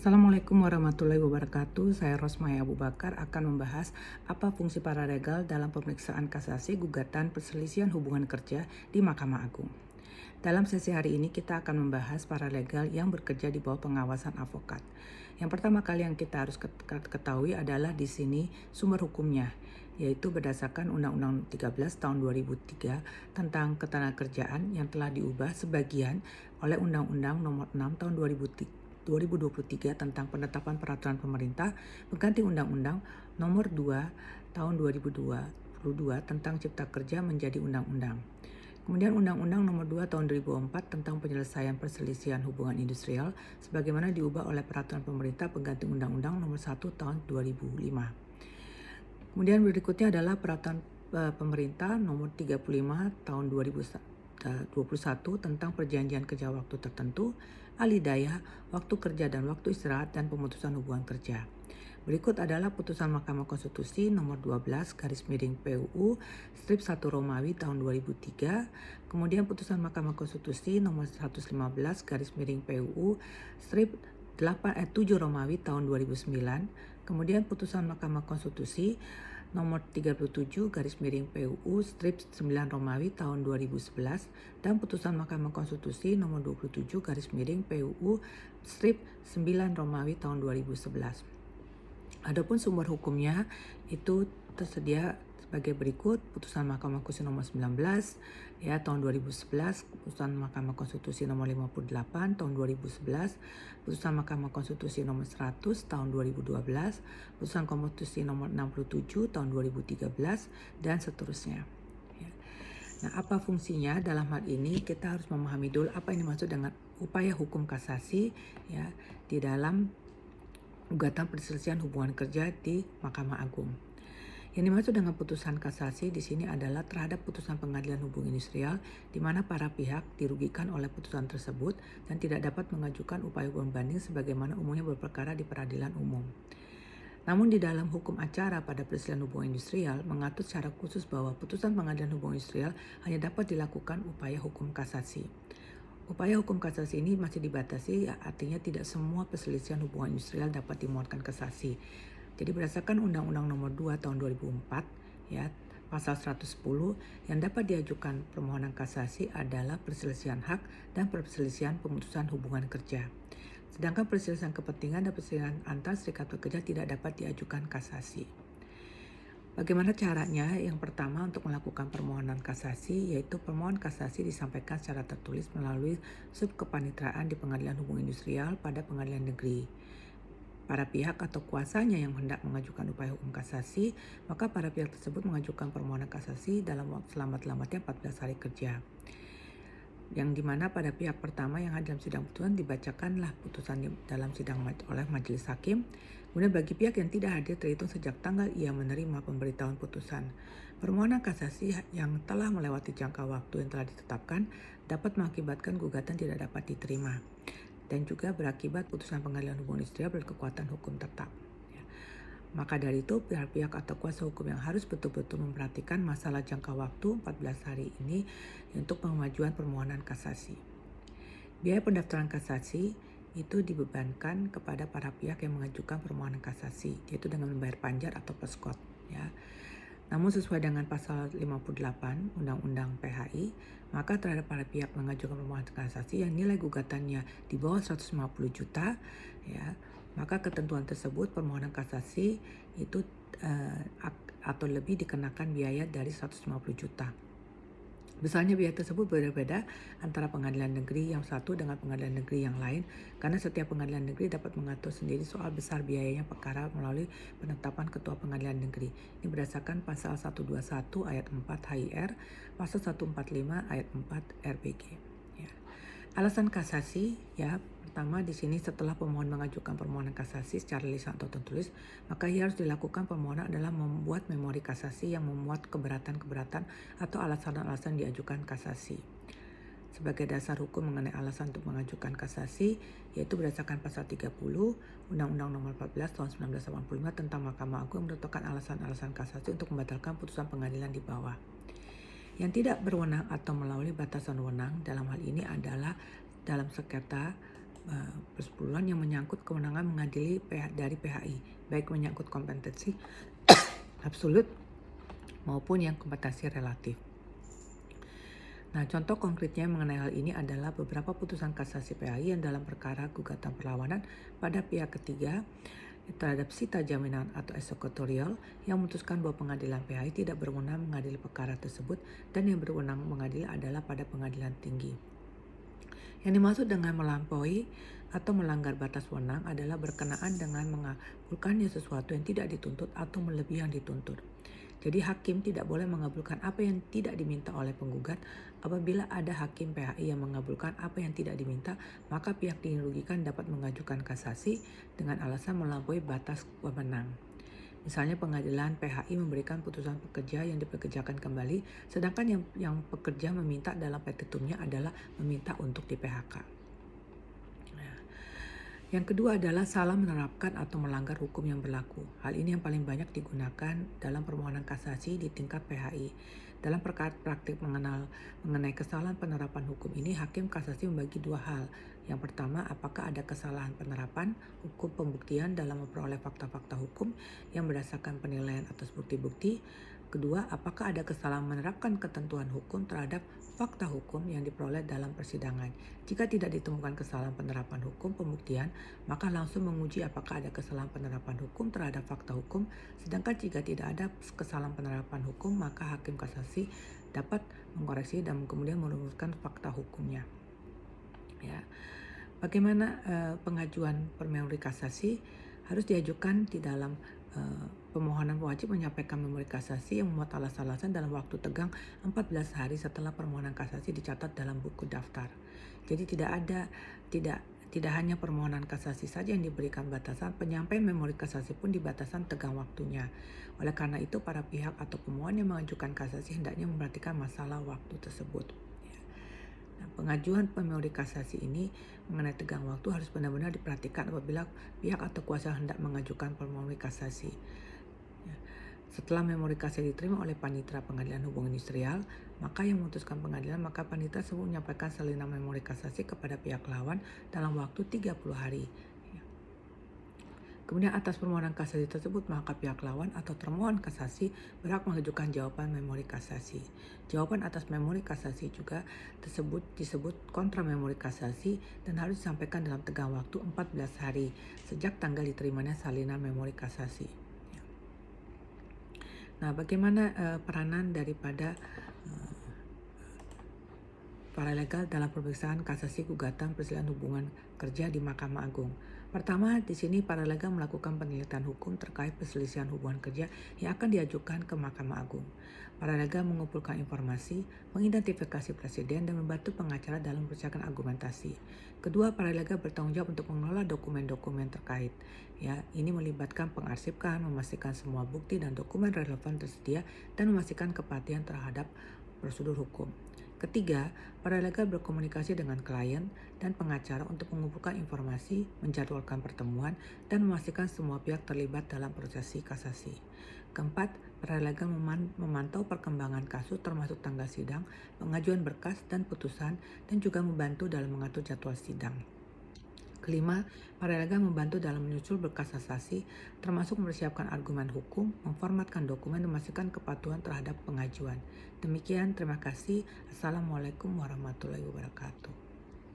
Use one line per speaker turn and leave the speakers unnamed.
Assalamualaikum warahmatullahi wabarakatuh. Saya Rosmaya Abu Bakar akan membahas apa fungsi paralegal dalam pemeriksaan kasasi gugatan perselisihan hubungan kerja di Mahkamah Agung. Dalam sesi hari ini kita akan membahas paralegal yang bekerja di bawah pengawasan advokat. Yang pertama kali yang kita harus ketahui adalah di sini sumber hukumnya, yaitu berdasarkan Undang-Undang 13 tahun 2003 tentang ketenagakerjaan yang telah diubah sebagian oleh Undang-Undang Nomor 6 tahun 2023 tentang penetapan peraturan pemerintah pengganti Undang-Undang Nomor 2 tahun 2022 tentang Cipta Kerja menjadi undang-undang. Kemudian Undang-Undang Nomor 2 tahun 2004 tentang penyelesaian perselisihan hubungan industrial sebagaimana diubah oleh peraturan pemerintah pengganti Undang-Undang Nomor 1 tahun 2005. Kemudian berikutnya adalah peraturan pemerintah Nomor 35 tahun 2021 tentang perjanjian kerja waktu tertentu, alih daya, waktu kerja dan waktu istirahat dan pemutusan hubungan kerja. Berikut adalah putusan Mahkamah Konstitusi nomor 12 garis miring PUU strip 1 Romawi tahun 2003, kemudian putusan Mahkamah Konstitusi nomor 115 garis miring PUU strip 7 Romawi tahun 2009, kemudian putusan Mahkamah Konstitusi nomor 37 garis miring PUU strip 9 Romawi tahun 2011 dan putusan Mahkamah Konstitusi nomor 27 garis miring PUU strip 9 Romawi tahun 2011. Adapun sumber hukumnya itu tersedia sebagai berikut: putusan Mahkamah Konstitusi nomor 19 ya tahun 2011, putusan Mahkamah Konstitusi nomor 58 tahun 2011, putusan Mahkamah Konstitusi nomor 100 tahun 2012, putusan Konstitusi nomor 67 tahun 2013 dan seterusnya. Ya. Nah, apa fungsinya dalam hal ini? Kita harus memahami dulu apa yang dimaksud dengan upaya hukum kasasi ya di dalam gugatan perselisihan hubungan kerja di Mahkamah Agung. Yang dimaksud dengan putusan kasasi di sini adalah terhadap putusan pengadilan hubungan industrial di mana para pihak dirugikan oleh putusan tersebut dan tidak dapat mengajukan upaya hukum banding sebagaimana umumnya berperkara di peradilan umum. Namun di dalam hukum acara pada perselisihan hubungan industrial mengatur secara khusus bahwa putusan pengadilan hubungan industrial hanya dapat dilakukan upaya hukum kasasi. Upaya hukum kasasi ini masih dibatasi, artinya tidak semua perselisihan hubungan industrial dapat dimohonkan kasasi. Jadi berdasarkan Undang-Undang Nomor 2 tahun 2004 ya, pasal 110 yang dapat diajukan permohonan kasasi adalah perselisihan hak dan perselisihan pemutusan hubungan kerja. Sedangkan perselisihan kepentingan dan perselisihan antar serikat pekerja tidak dapat diajukan kasasi. Bagaimana caranya? Yang pertama, untuk melakukan permohonan kasasi, yaitu permohonan kasasi disampaikan secara tertulis melalui subkepanitraan di Pengadilan Hubungan Industrial pada pengadilan negeri. Para pihak atau kuasanya yang hendak mengajukan upaya hukum kasasi, maka para pihak tersebut mengajukan permohonan kasasi dalam waktu selambat-lambatnya 14 hari kerja. Yang dimana pada pihak pertama yang hadir dalam sidang putusan dibacakanlah putusan dalam sidang oleh majelis hakim. Kemudian bagi pihak yang tidak hadir terhitung sejak tanggal ia menerima pemberitahuan putusan. Permohonan kasasi yang telah melewati jangka waktu yang telah ditetapkan dapat mengakibatkan gugatan tidak dapat diterima dan juga berakibat putusan pengadilan hubungan industrial berkekuatan hukum tetap. Maka dari itu pihak-pihak atau kuasa hukum yang harus betul-betul memperhatikan masalah jangka waktu 14 hari ini untuk pengajuan permohonan kasasi. Biaya pendaftaran kasasi itu dibebankan kepada para pihak yang mengajukan permohonan kasasi, yaitu dengan membayar panjar atau peskot. Ya. Namun sesuai dengan pasal 58 Undang-Undang PHI, maka terhadap para pihak mengajukan permohonan kasasi yang nilai gugatannya di bawah 150 juta, ya, maka ketentuan tersebut permohonan kasasi itu atau lebih dikenakan biaya dari 150 juta. Besarnya biaya tersebut berbeda antara pengadilan negeri yang satu dengan pengadilan negeri yang lain karena setiap pengadilan negeri dapat mengatur sendiri soal besar biayanya perkara melalui penetapan ketua pengadilan negeri. Ini berdasarkan pasal 121 ayat 4 HIR, pasal 145 ayat 4 RPG. Ya. Alasan kasasi ya, pertama di sini setelah pemohon mengajukan permohonan kasasi secara lisan atau tertulis, maka yang harus dilakukan permohonan adalah membuat memori kasasi yang memuat keberatan-keberatan atau alasan-alasan diajukan kasasi. Sebagai dasar hukum mengenai alasan untuk mengajukan kasasi, yaitu berdasarkan pasal 30 Undang-Undang Nomor 14 tahun 1985 tentang Mahkamah Agung menentukan alasan-alasan kasasi untuk membatalkan putusan pengadilan di bawah. Yang tidak berwenang atau melalui batasan wewenang dalam hal ini adalah dalam sengketa persepuluhan yang menyangkut kewenangan mengadili dari PHI, baik menyangkut kompetensi absolut maupun yang kompetensi relatif. Nah, contoh konkretnya mengenai hal ini adalah beberapa putusan kasasi PHI yang dalam perkara gugatan perlawanan pada pihak ketiga terhadap sita jaminan atau eksekutorial yang memutuskan bahwa pengadilan PHI tidak berwenang mengadili perkara tersebut dan yang berwenang mengadili adalah pada pengadilan tinggi. Yang dimaksud dengan melampaui atau melanggar batas wewenang adalah berkenaan dengan mengabulkannya sesuatu yang tidak dituntut atau melebihi yang dituntut. Jadi hakim tidak boleh mengabulkan apa yang tidak diminta oleh penggugat. Apabila ada hakim PHI yang mengabulkan apa yang tidak diminta, maka pihak dirugikan dapat mengajukan kasasi dengan alasan melampaui batas wewenang. Misalnya pengadilan PHI memberikan putusan pekerja yang dipekerjakan kembali, sedangkan yang pekerja meminta dalam petitumnya adalah meminta untuk di-PHK. Yang kedua adalah salah menerapkan atau melanggar hukum yang berlaku. Hal ini yang paling banyak digunakan dalam permohonan kasasi di tingkat PHI. Dalam perkara praktik mengenai kesalahan penerapan hukum ini, hakim kasasi membagi dua hal. Yang pertama, apakah ada kesalahan penerapan hukum pembuktian dalam memperoleh fakta-fakta hukum yang berdasarkan penilaian atas bukti-bukti. Kedua, apakah ada kesalahan menerapkan ketentuan hukum terhadap fakta hukum yang diperoleh dalam persidangan. Jika tidak ditemukan kesalahan penerapan hukum pembuktian, maka langsung menguji apakah ada kesalahan penerapan hukum terhadap fakta hukum. Sedangkan jika tidak ada kesalahan penerapan hukum, maka hakim kasasi dapat mengoreksi dan kemudian merumuskan fakta hukumnya. Ya. Bagaimana pengajuan permemori kasasi harus diajukan di dalam pemohonan wajib menyampaikan memori kasasi yang memuat alasan-alasan dalam waktu tegang 14 hari setelah permohonan kasasi dicatat dalam buku daftar. Jadi tidak hanya permohonan kasasi saja yang diberikan batasan, penyampaian memori kasasi pun dibatasan tegang waktunya. Oleh karena itu, para pihak atau pemohon yang mengajukan kasasi hendaknya memperhatikan masalah waktu tersebut. Pengajuan memori kasasi ini mengenai tegang waktu harus benar-benar diperhatikan apabila pihak atau kuasa hendak mengajukan memori kasasi. Setelah memori kasasi diterima oleh panitera pengadilan hubungan industrial, maka yang memutuskan pengadilan, maka panitera tersebut menyampaikan salinan memori kasasi kepada pihak lawan dalam waktu 30 hari. Kemudian atas permohonan kasasi tersebut, maka pihak lawan atau termohon kasasi berhak mengajukan jawaban memori kasasi. Jawaban atas memori kasasi juga disebut kontra memori kasasi dan harus disampaikan dalam tegang waktu 14 hari sejak tanggal diterimanya salinan memori kasasi. Nah, bagaimana peranan daripada paralegal dalam pemeriksaan kasasi gugatan perselisihan hubungan kerja di Mahkamah Agung? Pertama, di sini paralegal melakukan penelitian hukum terkait perselisihan hubungan kerja yang akan diajukan ke Mahkamah Agung. Paralegal mengumpulkan informasi, mengidentifikasi presiden, dan membantu pengacara dalam mempersiapkan argumentasi. Kedua, paralegal bertanggung jawab untuk mengelola dokumen-dokumen terkait. Ya, ini melibatkan pengarsipkan, memastikan semua bukti dan dokumen relevan tersedia, dan memastikan kepastian terhadap prosedur hukum. Ketiga, paralegal berkomunikasi dengan klien dan pengacara untuk mengumpulkan informasi, menjadwalkan pertemuan, dan memastikan semua pihak terlibat dalam prosesi kasasi. Keempat, paralegal memantau perkembangan kasus termasuk tanggal sidang, pengajuan berkas dan putusan, dan juga membantu dalam mengatur jadwal sidang. Kelima, paralegal membantu dalam menyusul berkas kasasi, termasuk mempersiapkan argumen hukum, memformatkan dokumen, dan memastikan kepatuhan terhadap pengajuan. Demikian, terima kasih. Assalamualaikum warahmatullahi wabarakatuh.